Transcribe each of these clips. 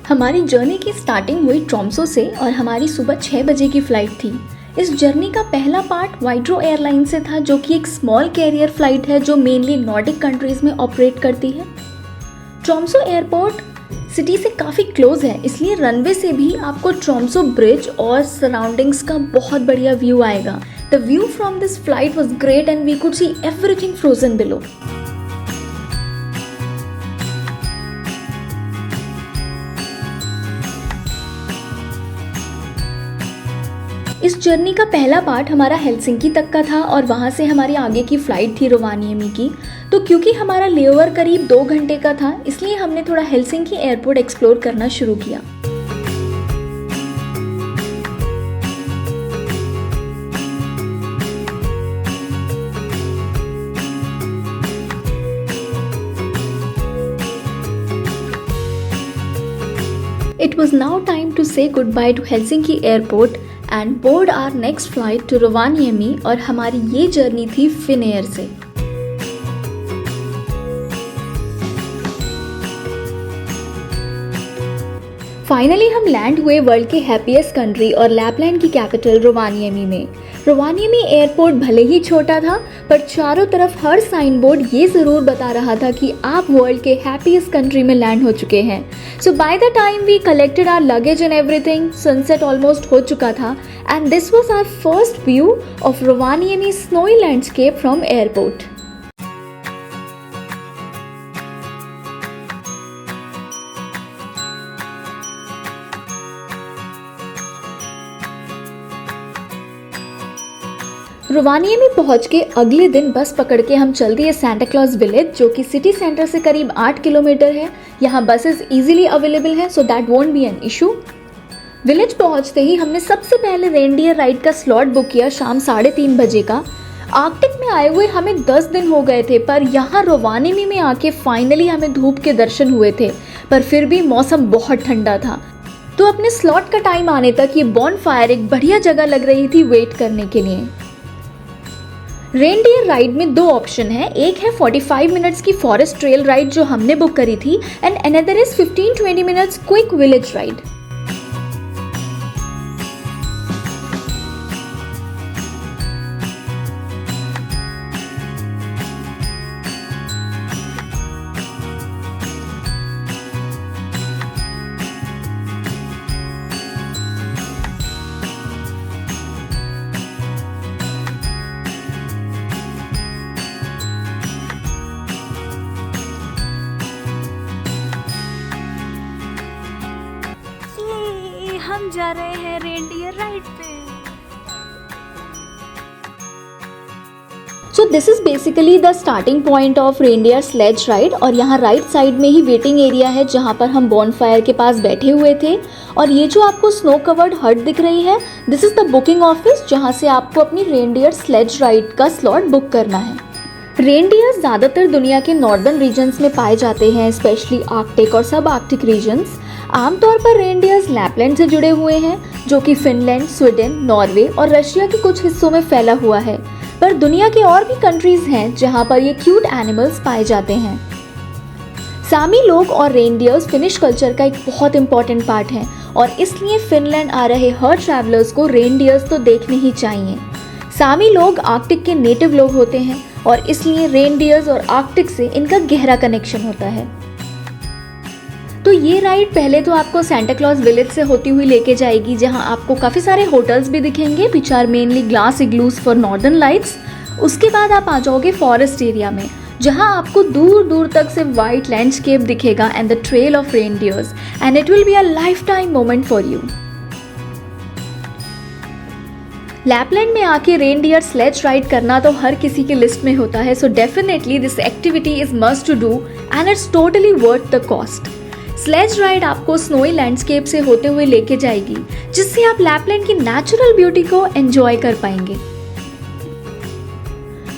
हमारी जर्नी की स्टार्टिंग हुई ट्रोम्सो से और हमारी सुबह 6 बजे की फ़्लाइट थी। इस जर्नी का पहला पार्ट वाइड्रो एयरलाइन से था, जो कि एक स्मॉल कैरियर फ़्लाइट है जो मेनली नॉर्डिक कंट्रीज़ में ऑपरेट करती है। ट्रोम्सो एयरपोर्ट सिटी से काफ़ी क्लोज है, इसलिए रनवे से भी आपको ट्रोम्सो ब्रिज और सराउंडिंग्स का बहुत बढ़िया व्यू आएगा। The view from this flight was great and we could see everything frozen below. इस जर्नी का पहला पार्ट हमारा हेलसिंकी तक का था और वहाँ से हमारी आगे की फ़्लाइट थी रोवानिएमी की। तो क्योंकि हमारा लेओवर करीब 2 घंटे का था, इसलिए हमने थोड़ा हेलसिंकी एयरपोर्ट एक्सप्लोर करना शुरू किया। It was now time to say goodbye to Helsinki airport and board our next flight to Rovaniemi और हमारी ये जर्नी थी फिनएयर से। फाइनली हम लैंड हुए वर्ल्ड के हैप्पीएस्ट कंट्री और लैपलैंड की कैपिटल रोवानिएमी में। रोवानिएमी एयरपोर्ट भले ही छोटा था, पर चारों तरफ हर साइन बोर्ड ये ज़रूर बता रहा था कि आप वर्ल्ड के हैप्पीएस्ट कंट्री में लैंड हो चुके हैं। So by the time we collected our luggage and everything, sunset almost हो चुका था and this was our first view of Rovaniemi snowy landscape from airport. Rovaniemi पहुंच के अगले दिन बस पकड़ के हम चल दिए सांता क्लॉज विलेज, जो कि सिटी सेंटर से करीब 8 किलोमीटर है। यहाँ बसेस इजीली अवेलेबल हैं, so that won't be an issue. Village पहुंचते ही हमने सबसे पहले रेनडियर राइड का स्लॉट बुक किया शाम 3:30 बजे का। आर्कटिक में आए हुए हमें 10 दिन हो गए थे, पर यहाँ रोवानिएमी में आके फाइनली हमें धूप के दर्शन हुए थे, पर फिर भी मौसम बहुत ठंडा था। तो अपने स्लॉट का टाइम आने तक ये बॉनफायर एक बढ़िया जगह लग रही थी वेट करने के लिए। रेनडियर राइड में 2 ऑप्शन है, एक है 45 मिनट्स की फॉरेस्ट ट्रेल राइड जो हमने बुक करी थी and another is 15-20 minutes quick village ride. हम जा रहे हैं रेनडियर राइड पे। So this is basically the starting point of reindeer sledge ride और यहाँ राइट साइड में ही वेटिंग एरिया है जहाँ पर हम बॉनफायर के पास बैठे हुए थे। और ये जो आपको स्नो कवर्ड हट दिख रही है, this is the booking office जहाँ से आपको अपनी रेनडियर स्लेज राइड का स्लॉट बुक करना है। रेनडियर ज़्यादातर दुनिया के नॉर्दर्न रीजन्स में पाए जाते हैं, स्पेशली आर्कटिक और सब आर्कटिक रीजन्स। आमतौर पर रेनडियर्स लैपलैंड से जुड़े हुए हैं, जो कि फिनलैंड, स्वीडन, नॉर्वे और रशिया के कुछ हिस्सों में फैला हुआ है, पर दुनिया के और भी कंट्रीज़ हैं जहां पर ये क्यूट एनिमल्स पाए जाते हैं। सामी लोग और रेनडियर्स फिनिश कल्चर का एक बहुत इंपॉर्टेंट पार्ट है और इसलिए फिनलैंड आ रहे हर ट्रैवलर्स को रेनडियर्स तो देखने ही चाहिए। सामी लोग आर्कटिक के नेटिव लोग होते हैं और इसलिए रेनडियर्स और आर्कटिक से इनका गहरा कनेक्शन होता है। तो ये राइड पहले तो आपको सांता क्लॉज विलेज से होती हुई लेके जाएगी, जहां आपको काफ़ी सारे होटल्स भी दिखेंगे which are mainly glass igloos for northern lights. उसके बाद आप आ जाओगे फॉरेस्ट एरिया में, जहां आपको दूर दूर तक से वाइट लैंडस्केप दिखेगा and the trail of reindeers and it will be a life time moment for you. Lapland में आके रेनडियर स्लेज राइड करना तो हर किसी की लिस्ट में होता है, so definitely this activity is must to do and it's totally worth the cost. Sledge ride आपको स्नोई लैंडस्केप से होते हुए लेके जाएगी, जिससे आप लैपलैंड की नेचुरल ब्यूटी को एंजॉय कर पाएंगे।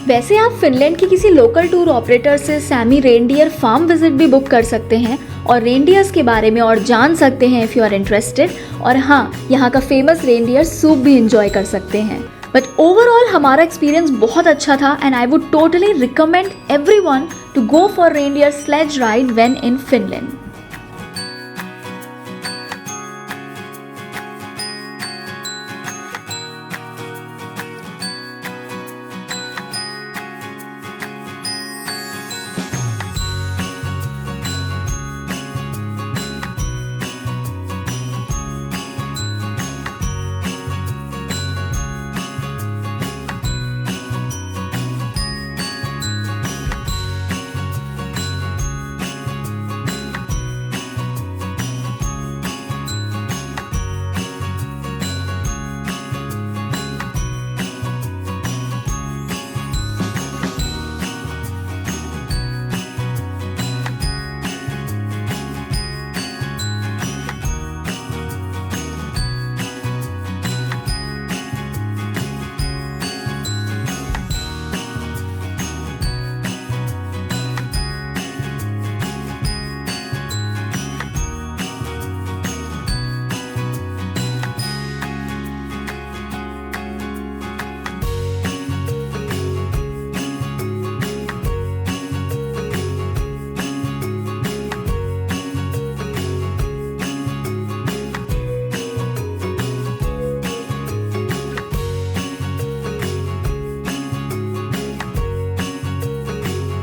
वैसे आप फिनलैंड की किसी लोकल टूर ऑपरेटर से सैमी रेनडियर फार्म विजिट भी बुक कर सकते हैं और रेनडियर्स के बारे में और जान सकते हैं इफ़ यू आर इंटरेस्टेड। और हाँ, यहाँ का फेमस रेनडियर सूप भी इंजॉय कर सकते हैं। बट ओवरऑल हमारा एक्सपीरियंस बहुत अच्छा था and I would totally recommend everyone to go for reindeer sledge ride when in Finland.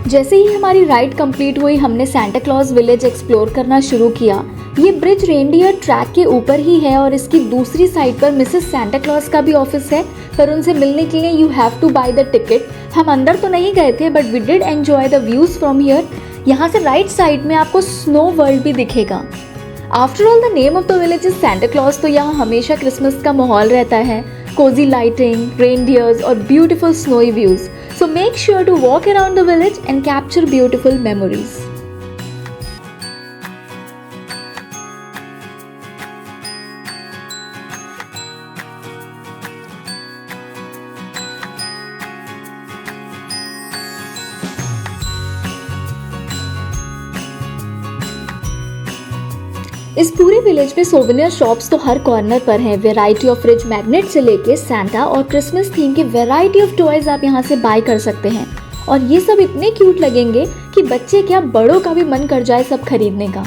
जैसे ही हमारी राइड कंप्लीट हुई हमने सांता क्लॉज विलेज एक्सप्लोर करना शुरू किया। ये ब्रिज रेनडियर ट्रैक के ऊपर ही है और इसकी दूसरी साइड पर मिसेस सांता क्लॉज का भी ऑफिस है, पर उनसे मिलने के लिए you have to buy the ticket. हम अंदर तो नहीं गए थे but we did enjoy the views from here. यहाँ से राइट साइड में आपको स्नो वर्ल्ड भी दिखेगा। After all the name of the village is Santa Claus, तो यहाँ हमेशा क्रिसमस का माहौल रहता है, कोजी लाइटिंग, रेनडियर्स और beautiful snowy views. So make sure to walk around the village and capture beautiful memories. इस पूरे विलेज में सोवेनियर शॉप्स तो हर कॉर्नर पर हैं। वेराइटी ऑफ फ्रिज मैग्नेट से लेके सांता और क्रिसमस थीम के वेराइटी ऑफ टॉयज आप यहाँ से बाय कर सकते हैं और ये सब इतने क्यूट लगेंगे कि बच्चे क्या बड़ों का भी मन कर जाए सब खरीदने का।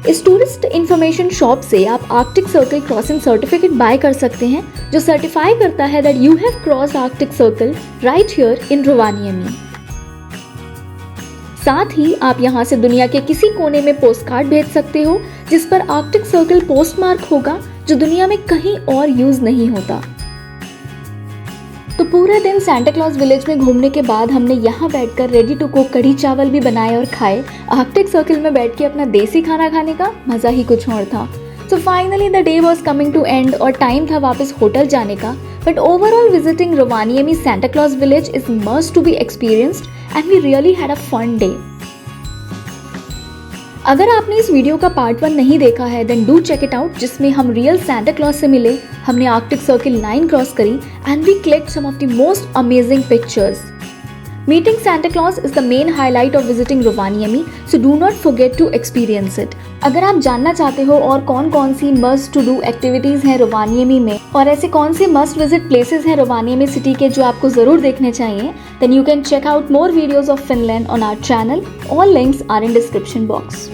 इस टूरिस्ट इंफॉर्मेशन शॉप से आप Arctic circle crossing certificate buy कर सकते हैं जो सर्टिफाई करता है that you have cross Arctic circle right here in Rovaniemi. साथ ही आप यहाँ से दुनिया के किसी कोने में पोस्ट कार्ड भेज सकते हो जिस पर आर्कटिक सर्कल पोस्ट मार्क होगा जो दुनिया में कहीं और यूज नहीं होता। तो पूरा दिन सांता क्लॉज विलेज में घूमने के बाद हमने यहाँ बैठकर रेडी टू कुक कढ़ी चावल भी बनाए और खाए। आर्कटिक सर्कल में बैठ के अपना देसी खाना खाने का मजा ही कुछ और था। So finally the day was coming to end और टाइम था वापस होटल जाने का। But overall visiting Rovaniemi Santa Claus village is must to be experienced and we really had a fun day. अगर आपने इस वीडियो का पार्ट 1 नहीं देखा है then do check it out, जिसमें हम रियल सांता क्लॉज से मिले, हमने आर्कटिक सर्कल लाइन क्रॉस करी and we clicked some of the most amazing pictures. Meeting Santa Claus is the main highlight of visiting Rovaniemi, so do not forget to experience it. अगर आप जानना चाहते हो और कौन कौन सी मस्ट टू डू एक्टिविटीज़ हैं रोवानिएमी में और ऐसे कौन से मस्ट विजिट प्लेसेस हैं रोवानिएमी सिटी के जो आपको ज़रूर देखने चाहिए, then you can check out more videos of Finland on our channel. All links are in description box.